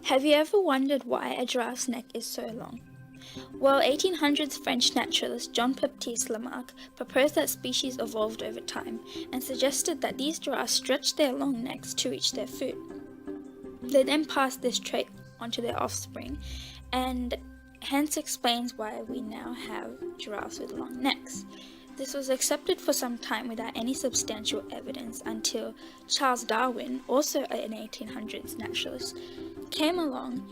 Have you ever wondered why a giraffe's neck is so long? Well, 1800s French naturalist Jean-Baptiste Lamarck proposed that species evolved over time and suggested that these giraffes stretched their long necks to reach their food. They then passed this trait onto their offspring, and hence explains why we now have giraffes with long necks. This was accepted for some time without any substantial evidence until Charles Darwin, also an 1800s naturalist, came along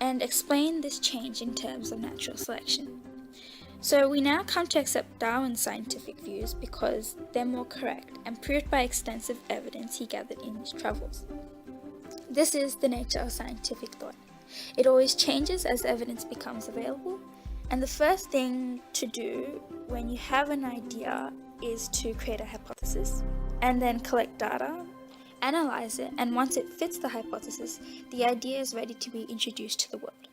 and explained this change in terms of natural selection. So we now come to accept Darwin's scientific views because they're more correct and proved by extensive evidence he gathered in his travels. This is the nature of scientific thought. It always changes as evidence becomes available, and the first thing to do when you have an idea is to create a hypothesis and then collect data, analyze it, and once it fits the hypothesis, the idea is ready to be introduced to the world.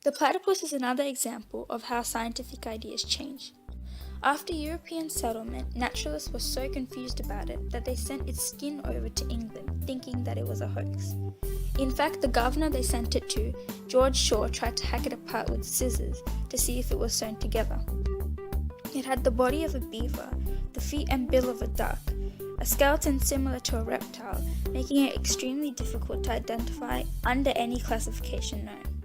The platypus is another example of how scientific ideas change. After European settlement, naturalists were so confused about it that they sent its skin over to England, thinking that it was a hoax. In fact, the governor they sent it to, George Shaw, tried to hack it apart with scissors to see if it was sewn together. It had the body of a beaver, the feet and bill of a duck, a skeleton similar to a reptile, making it extremely difficult to identify under any classification known.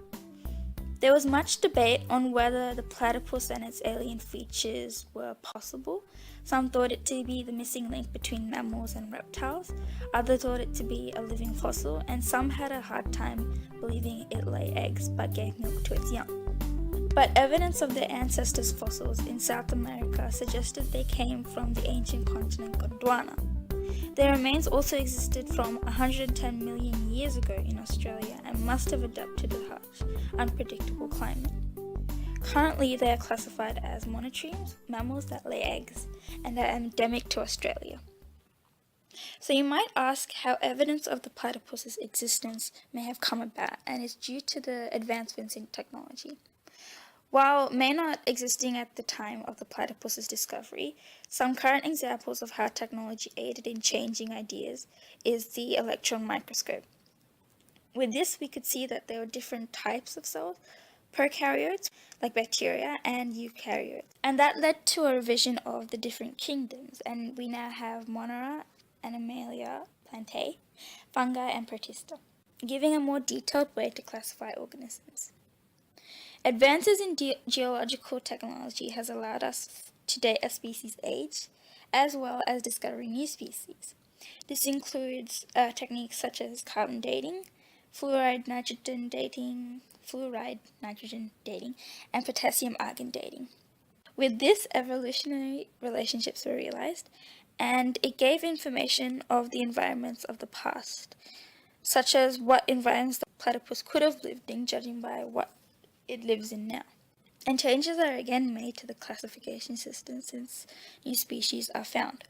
There was much debate on whether the platypus and its alien features were possible. Some thought it to be the missing link between mammals and reptiles, others thought it to be a living fossil, and some had a hard time believing it lay eggs but gave milk to its young. But evidence of their ancestors' fossils in South America suggested they came from the ancient continent Gondwana. Their remains also existed from 110 million years ago in Australia and must have adapted to the harsh, unpredictable climate. Currently, they are classified as monotremes, mammals that lay eggs, and are endemic to Australia. So you might ask how evidence of the platypus's existence may have come about, and it's due to the advancements in technology. While may not existing at the time of the platypus's discovery, some current examples of how technology aided in changing ideas is the electron microscope. With this, we could see that there were different types of cells, prokaryotes, like bacteria, and eukaryotes. And that led to a revision of the different kingdoms, and we now have Monera, Animalia, Plantae, fungi, and Protista, giving a more detailed way to classify organisms. Advances in geological technology has allowed us to date a species' age, as well as discovering new species. This includes techniques such as carbon dating, fluoride nitrogen dating, and potassium-argon dating. With this, evolutionary relationships were realized, and it gave information of the environments of the past, such as what environments the platypus could have lived in, judging by what it lives in now. And changes are again made to the classification system since new species are found.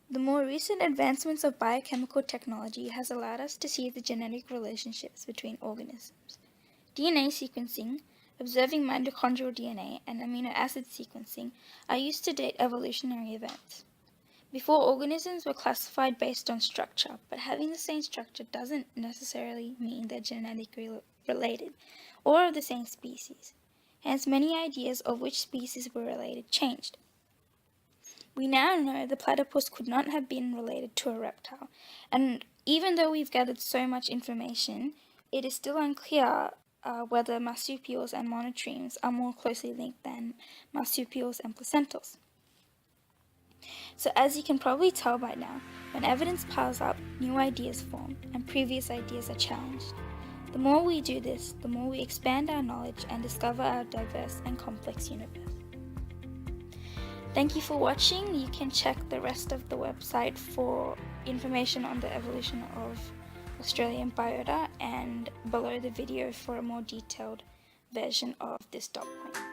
The more recent advancements of biochemical technology has allowed us to see the genetic relationships between organisms. DNA sequencing, observing mitochondrial DNA, and amino acid sequencing are used to date evolutionary events. Before, organisms were classified based on structure, but having the same structure doesn't necessarily mean they're genetically related or of the same species. Hence, many ideas of which species were related changed. We now know the platypus could not have been related to a reptile, and even though we've gathered so much information, it is still unclear whether marsupials and monotremes are more closely linked than marsupials and placentals. So as you can probably tell by now, when evidence piles up, new ideas form, and previous ideas are challenged. The more we do this, the more we expand our knowledge and discover our diverse and complex universe. Thank you for watching. You can check the rest of the website for information on the evolution of Australian biota and below the video for a more detailed version of this dot point.